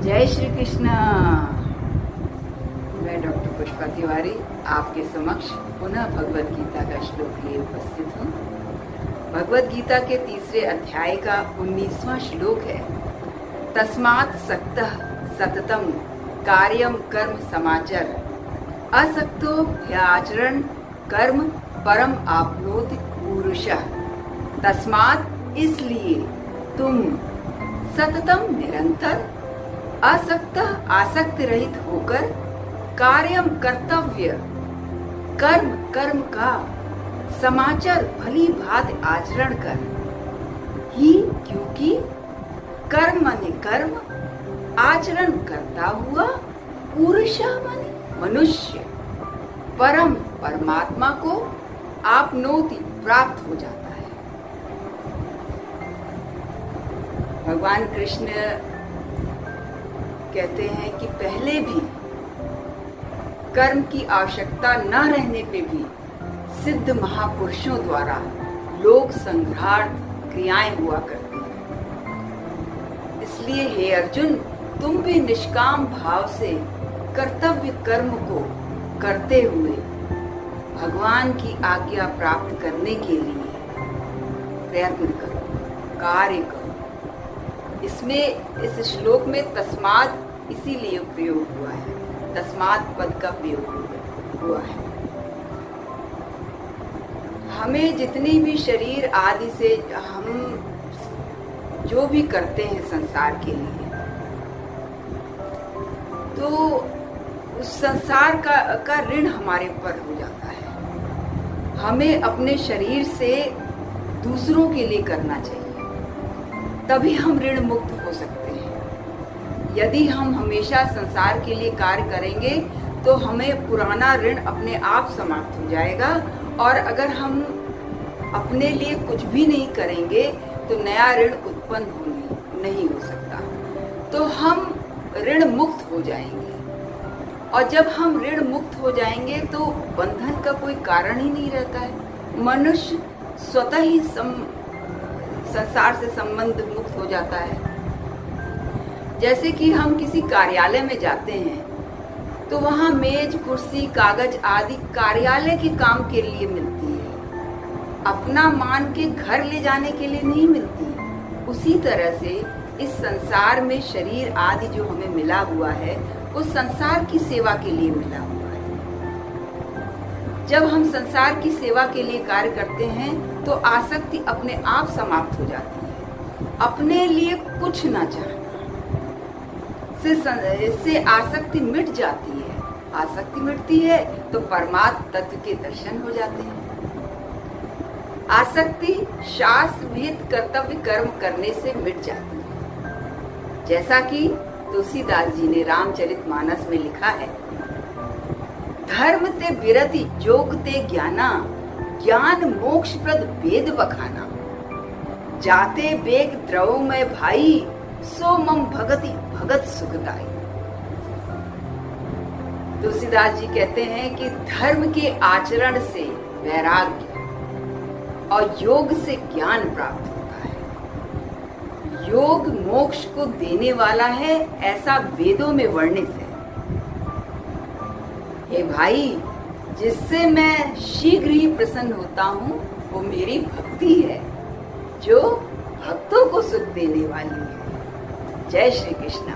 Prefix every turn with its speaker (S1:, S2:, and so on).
S1: जय श्री कृष्ण। मैं डॉक्टर पुष्पा तिवारी आपके समक्ष पुनः भगवद गीता का श्लोक लिए उपस्थित हूँ। भगवद गीता के तीसरे अध्याय का 19वां श्लोक है, तस्मात् सक्तः सततम कार्यम कर्म समाचर असक्तो ह्याचरण कर्म परम आपनोति पुरुषः। तस्मात् इसलिए तुम सततम निरंतर असक्त आसक्त रहित होकर कार्यम कर्तव्य कर्म का समाचार भली भांति आचरण कर ही, क्योंकि कर्म माने कर्म, आचरण करता हुआ पुरुष माने मनुष्य परम परमात्मा को आपनोति प्राप्त हो जाता है। भगवान कृष्ण कहते हैं कि पहले भी कर्म की आवश्यकता न रहने पे भी सिद्ध महापुरुषों द्वारा लोक संग्रहार्थ क्रियाएं हुआ करती हैं। इसलिए हे अर्जुन, तुम भी निष्काम भाव से कर्तव्य कर्म को करते हुए भगवान की आज्ञा प्राप्त करने के लिए प्रयत्न करो, कार्य करो। इसमें इस श्लोक में तस्मात् इसीलिए प्रयोग हुआ है, तस्मात् पद का प्रयोग हुआ है। हमें जितनी भी शरीर आदि से हम जो भी करते हैं संसार के लिए, तो उस संसार का ऋण हमारे ऊपर हो जाता है। हमें अपने शरीर से दूसरों के लिए करना चाहिए, तभी हम ऋण मुक्त हो सकते हैं। यदि हम हमेशा संसार के लिए कार्य करेंगे तो हमें पुराना ऋण अपने आप समाप्त हो जाएगा, और अगर हम अपने लिए कुछ भी नहीं करेंगे तो नया ऋण उत्पन्न नहीं हो सकता। तो हम ऋण मुक्त हो जाएंगे, और जब हम ऋण मुक्त हो जाएंगे तो बंधन का कोई कारण ही नहीं रहता है। मनुष्य स्वतः ही संसार से संबंध मुक्त हो जाता है। जैसे कि हम किसी कार्यालय में जाते हैं तो वहाँ मेज, कुर्सी, कागज आदि कार्यालय के काम के लिए मिलती है, अपना मान के घर ले जाने के लिए नहीं मिलती। उसी तरह से इस संसार में शरीर आदि जो हमें मिला हुआ है वो संसार की सेवा के लिए मिला हुआ है। जब हम संसार की सेवा के लिए कार्य करते हैं तो आसक्ति अपने आप समाप्त हो जाती है। अपने लिए कुछ ना चाहना, इससे आसक्ति मिट जाती है। आसक्ति मिटती है तो परमात्म तत्व के दर्शन हो जाते हैं। आसक्ति शास्त्र विहित कर्तव्य कर्म करने से मिट जाती है। जैसा कि तुलसीदास जी ने रामचरितमानस में लिखा है, धर्म ते विरति जोग ते ज्ञाना, ज्ञान मोक्ष प्रद वेद बखाना, जाते बेग द्रव में भाई, सो मम भगति भगत सुखदाई। तुलसीदास जी कहते हैं कि धर्म के आचरण से वैराग्य और योग से ज्ञान प्राप्त होता है। योग मोक्ष को देने वाला है, ऐसा वेदों में वर्णित है। हे भाई, जिससे मैं शीघ्र ही प्रसन्न होता हूँ वो मेरी भक्ति है, जो भक्तों को सुख देने वाली है। जय श्री कृष्ण।